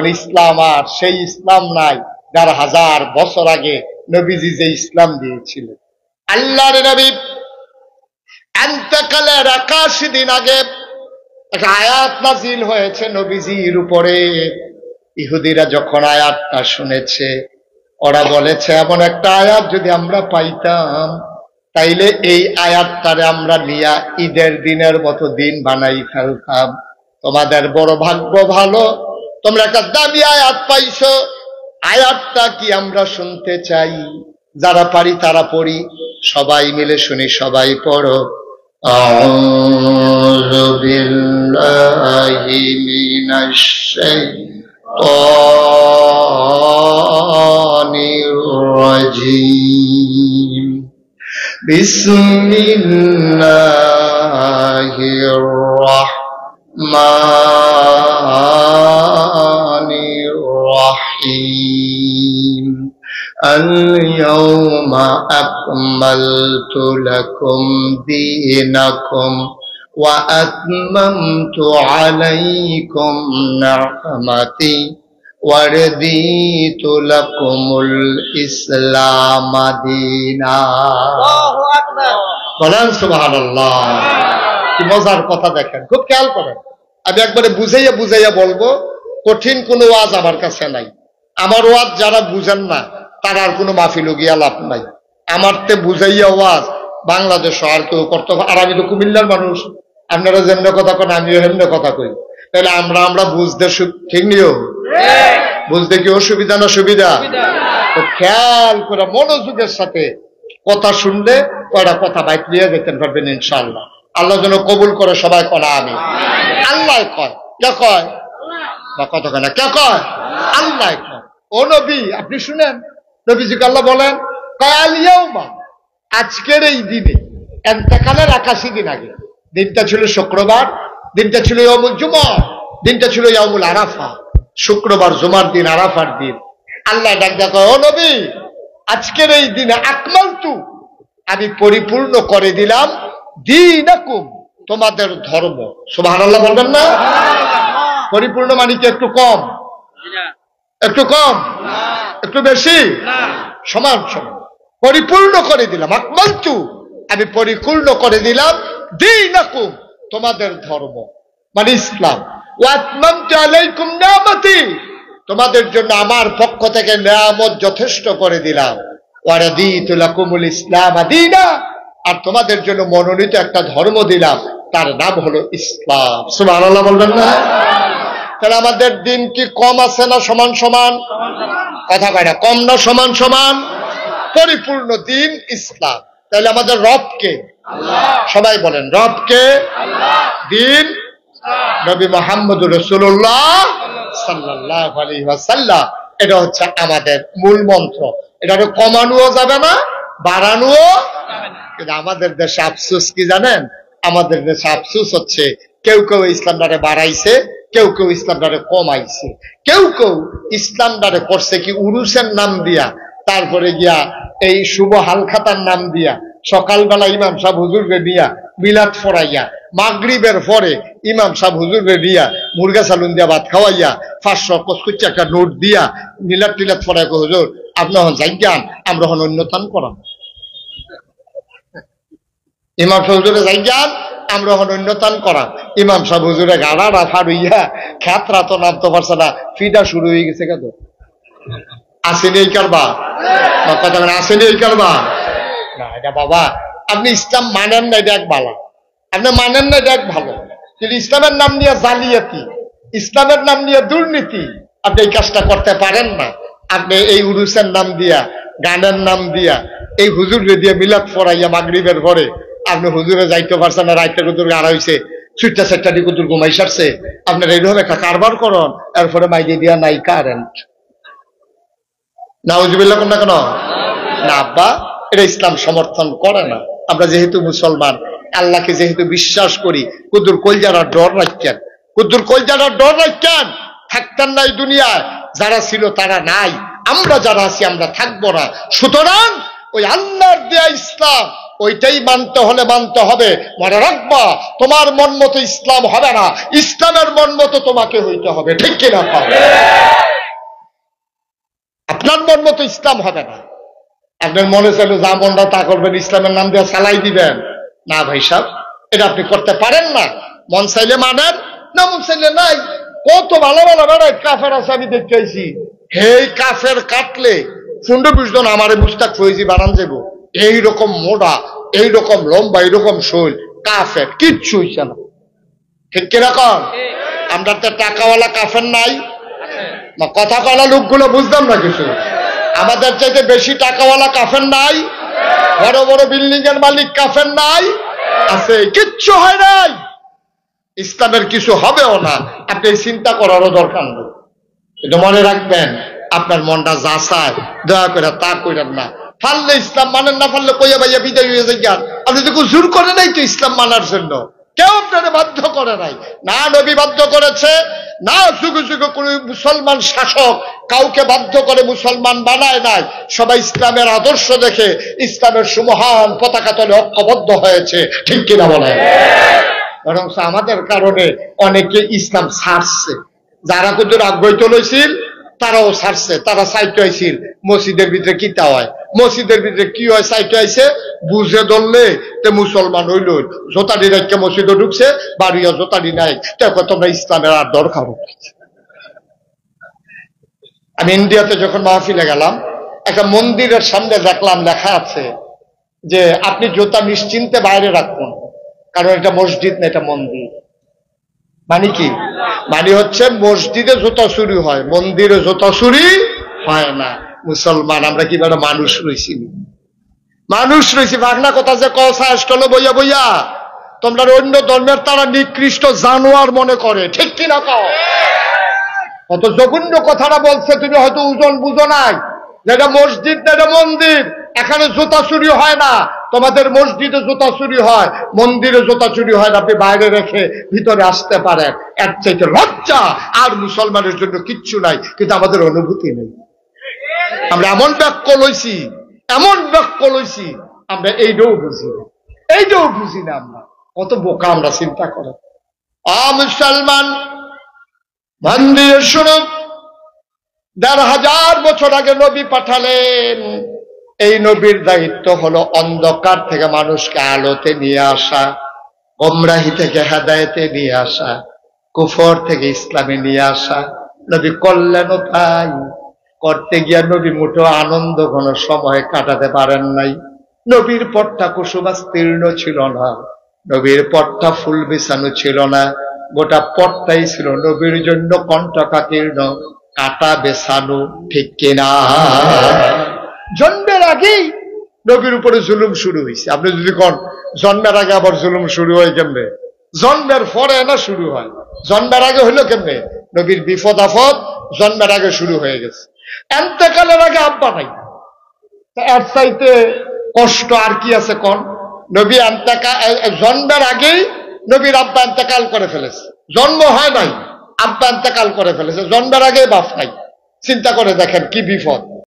এখন ইসলাম আর সেই ইসলাম নাই যার 1000 বছর আগে নবীজি যে ইসলাম দিয়েছিলেন। আল্লাহর নবী ইন্তেকালের 81 দিন আগে একটা আয়াত নাজিল হয়েছে নবীজির উপরে। ইহুদিরা যখন আয়াতটা শুনেছে, ওরা বলেছে এমন একটা আয়াত যদি আমরা পাইতাম তাইলে এই আয়াতটারে আমরা নিয়া ঈদের দিনের মতো দিন বানাই ফেলতাম। তোমাদের বড় ভাগ্য ভালো, তোমরা একটা দামি আয়াত পাইছো। আয়াতটা কি আমরা শুনতে চাই? যারা পারি তারা পড়ি, সবাই মিলে শুনি, সবাই পড়ো। আউযু বিল্লাহি মিনাশ শাইতানির রাজীম। বিসমিল্লাহির রাহমানির রাহিম। اليوم أكملت لكم دينكم وأتممت عليكم نعمتي ورضيت لكم الإسلام دينا। الله أكبر। বলেন সুবহানাল্লাহ। কি মজার কথা দেখেন, খুব খেয়াল করেন। আমি একবারে বুঝাইয়া বুঝাইয়া বলবো, কঠিন কোনো ওয়াজ আমার কাছে নাই। আমার ওয়াজ যারা বুঝেন না তার আর কোনো মাহফিল গিয়া লাভ নাই। আমার তে বুঝাইয়া ওয়াজ বাংলাদেশ আর কেউ করতে। আর আমি তো কুমিল্লার মানুষ, আপনারা যেমন কথা কেন আমিও হেমনে কথা কই। তাহলে আমরা বুঝতে ঠিক নিও, বুঝতে কি অসুবিধা না সুবিধা? তো খেয়াল করে মনোযোগের সাথে কথা শুনলে কয়টা কথা বাইক নিয়ে যেতে পারবেন ইনশাআল্লাহ। আল্লাহ যেন কবুল করে। সবাই কয় আমি। আল্লাহ কয়, কে কয়? বা কত কেনা কে কয়? আল্লাহ কয়। ও নবী আপনি শুনেন, নবীজিকে আল্লাহ বলেন কাল ইয়াউমা, আজকের এই দিনে, ইন্তেকালের 81 দিন আগে। দিনটা ছিল শুক্রবার, দিনটা ছিল ইয়াউমুল জুমআ, দিনটা ছিল ইয়াউমুল আরাফা। শুক্রবার, জুমার দিন, আরাফার দিন। আল্লাহ ডাক ডাক, ও নবী আজকের এই দিনে আকমালতু, আমি পরিপূর্ণ করে দিলাম, দীনাকুম, তোমাদের ধর্ম। সুবহানাল্লাহ বলবেন না? পরিপূর্ণ মানে কি একটু কম? একটু কম? একটু বেশি? সমান সমান। পরিপূর্ণ করে দিলাম, আকমালতু, আমি পরিপূর্ণ করে দিলাম, দীনাকুম, তোমাদের ধর্ম মানে ইসলাম। ওয়া আতমামতু আলাইকুম নিয়ামতি, তোমাদের জন্য আমার পক্ষ থেকে নিয়ামত যথেষ্ট করে দিলাম। ওয়া রাদিতু লাকুমুল ইসলাম দীনা, আর তোমাদের জন্য মনোনীত একটা ধর্ম দিলাম, তার নাম হলো ইসলাম। সুবহানাল্লাহ বলবেন না? তাহলে আমাদের দিন কি কম আছে না সমান সমান? কথা কয় না, কম না সমান সমান? পরিপূর্ণ দিন ইসলাম। তাহলে আমাদের রবকে? সবাই বলেন রবকে? দিন নবী মুহাম্মদুর রাসূলুল্লাহ সাল্লাল্লাহু আলাইহি ওয়াসাল্লাম। এটা হচ্ছে আমাদের মূল মন্ত্র। এটা কমানোও যাবে না, বাড়ানোও কিন্তু আমাদের দেশে আফসোস কি জানেন? আমাদের দেশে আফসোস হচ্ছে কেউ কেউ ইসলামটারে বাড়াইছে, কেউ কেউ ইসলামটারে কমাইছে। কেউ কেউ ইসলামটারে করছে কি উরুসের নাম দিয়া, তারপরে গিয়া এই শুভ হালখাতার নাম দিয়া, সকালবেলা ইমাম সাহেব হুজুরকে দিয়া মিলাদ পড়াইয়া, মাগরিবের পরে ইমাম সাহেব হুজুরকে দিয়া মুরগা সালুন দিয়া ভাত খাওয়াইয়া 500 কচকুচি একটা নোট দিয়া মিলাদ টিলাদ পড়াই, হুজুর আপনি হন যাইগান, আমরা হন অন্যতান করাম। ইমাম সাহেব হুজুরে যাইগান, আমরা হন অন্যতান করাম। ইমাম সাহেব হুজুরে গাড়া রাফা রইয়া খেতরা তো নামতে পারছে না, ফিডা শুরু হয়ে গেছে। কেন আসেনি এই কারবার? কথা আসেনি এই কারবার? না, এটা বাবা আপনি ইসলাম মানেন না, এটা এক বালা। আপনি মানেন না, এটা এক ভালো। কিন্তু ইসলামের নাম নিয়ে জালিয়াতি, ইসলামের নাম নিয়ে দুর্নীতি, আপনি এই কাজটা করতে পারেন না। আপনি এই উরুসের নাম দিয়া, গানের নাম দিয়া, এই হুজুরে দিয়ে মিলাদ পড়াইয়া মাগরিবের পরে আপনি হুজুরে যাইতে পারছেন না, রাইতে হুজুর গাড়া হয়েছে, ছুটটা চারটা দিয়ে হুজুর ঘুমাই সারছে, আপনার এইরকম একটা কারবার করন, এরপরে মাইকে দিয়া নাই কারেন্ট। নাউজুবিল্লাহ কোন না কেন? না আব্বা, এটা ইসলাম সমর্থন করে না। আমরা যেহেতু মুসলমান, আল্লাহকে যেহেতু বিশ্বাস করি, কুদ্দুর কলজারা ডর রাখতেন, কুদ্দুর কলজারা ডর রাখতেন, থাকতেন না এই দুনিয়ায়। যারা ছিল তারা নাই, আমরা যারা আছি আমরা থাকবো না। সুতরাং ওই আল্লাহর দেয়া ইসলাম ওইটাই মানতে হলে মানতে হবে। মনে রাখবা, তোমার মন মতো ইসলাম হবে না, ইসলামের মন মতো তোমাকে হইতে হবে। ঠিক কিনা? মনের মতো ইসলাম হবে না। আপনার মনে চাইলে যা মনটা তা করবেন, ইসলামের নাম দিয়ে চালাই দিবেন না ভাই সাহেব, এটা আপনি করতে পারেন না। মন চাইলে মানেন, না মন চাইলে নাই। কত ভালো ভালো বেড়ায় কাফের আছে আমি দেখতে আইছি, হেই কাফের কাটলে 15-20 জন আমারে মুস্তাক ফৈজি বানান যাবো, এইরকম মোটা, এইরকম লম্বা, এইরকম শৈল, কাফের কিচ্ছু হইছে না। ঠিক কিরকম? আমরা তো টাকাওয়ালা কাফের নাই, কথা কলা লোকগুলো বুঝলাম না কিছু। আমাদের চাইতে বেশি টাকাওয়ালা কাফের নাই, বড় বড় বিল্ডিং এর মালিক কাফের নাই, আছে, কিচ্ছু হয় নাই। ইসলামের কিছু হবেও না, আপনি চিন্তা করারও দরকার নেই। এটা মনে রাখবেন, আপনার মনটা যা চায় দয়া করে তা করেন না। পারলে ইসলাম মানেন, না পারলে কইয়া ভাইয়া বিদায় হয়ে যান। আপনি তো জোর করে নাই তো ইসলাম মানার জন্য, কেউ আপনারা বাধ্য করে নাই। না নবী বাধ্য করেছে, না যুগে যুগে কোন মুসলমান শাসক কাউকে বাধ্য করে মুসলমান বানায় নাই। সবাই ইসলামের আদর্শ দেখে ইসলামের সুমহান পতাকা তলে ঐক্যবদ্ধ হয়েছে। ঠিক কিনা বলেন? বরং আমাদের কারণে অনেকে ইসলাম ছাড়ছে। যারা কিন্তু আগ্রহ লইছিল তারাও ছাড়ছে, তারা সাইটে আইছিল। মসজিদের ভিতরে কিতা হয়, মসজিদের ভিতরে কি হয় সাইটে আইছে, বুঝে ধরলে তে মুসলমান হইল, জোতাডি রাখকে মসজিদে ঢুকছে, বাড়িয়া জোতাডি নাই, দেখো তোমরা ইসলামের আর দরকার। আমি ইন্ডিয়াতে যখন মাহফিলে গেলাম, একটা মন্দিরের সামনে দেখলাম লেখা আছে যে আপনি জুতা নিশ্চিন্তে বাইরে রাখুন, কারণ এটা মসজিদ না, এটা মন্দির। মানে কি? মানে হচ্ছে মসজিদে জুতা চুরি হয়, মন্দিরে জুতা চুরি হয় না। মুসলমান আমরা কি বড় মানুষ রয়েছি, মানুষ রয়েছি। ভাগনা কথা যে কসাস করলো বইয়া বইয়া, তোমরা অন্য ধর্মের তারা নিকৃষ্ট জানোয়ার মনে করে। ঠিক কিনা কও? কত জঘন্য কথাটা বলছে, তুমি হয়তো ওজন বুঝো নাই। যেটা মসজিদ না, এটা মন্দির, এখানে জুতা চুরি হয় না। তোমাদের মসজিদে জুতা চুরি হয়, মন্দিরে জুতা চুরি হয় না। আপনি বাইরে রেখে ভিতরে আসতে পারেন, এর চাইতে লজ্জা আর মুসলমানের জন্য কিচ্ছু নাই। কিন্তু আমাদের অনুভূতি নেই। আমরা এমন বাক্য লইছি, এমন বাক্য লইছি, আমরা এইটাও বুঝি না, এইটাও বুঝি না। আমরা কত বোকা আমরা, চিন্তা করেন। মুসলমান মন্দিরে শুনো, ১৫০০ বছর আগে নবী পাঠালেন। এই নবীর দায়িত্ব হলো অন্ধকার থেকে মানুষকে আলোতে নিয়ে আসা, গোমরাহি থেকে হেদায়েতে নিয়ে আসা, কুফর থেকে ইসলামে নিয়ে আসা। নবী করলেনও তাই। করতে গিয়া নবী মুঠো আনন্দ ঘন সময় কাটাতে পারেন নাই। নবীর পথটা কুসুমাস্তীর্ণ ছিল না, নবীর পথটা ফুল বিছানো ছিল না, গোটা পথটাই ছিল নবীর জন্য কণ্টকাকীর্ণ, কাটা বেছানো। ঠিক কিনা? জন্মের আগেই নবীর উপরে জুলুম শুরু হয়েছে। আপনি যদি কোন জন্মের আগে আবার জুলুম শুরু হয় কেমনে? জন্মের পরে না শুরু হয়, জন্মের আগে হইলো কেমনে? নবীর বিপদ আপদ জন্মের আগে শুরু হয়ে গেছে। এন্তেকালের আগে আব্বা নাই, এর চাইতে কষ্ট আর কি আছে কোন? নবী জন্মের আগেই নবীর আব্বা এন্তেকাল করে ফেলেছে, জন্ম হয় নাই, আব্বা এন্তেকাল করে ফেলেছে, জন্মের আগে বাপ নাই। চিন্তা করে দেখেন কি বিপদ।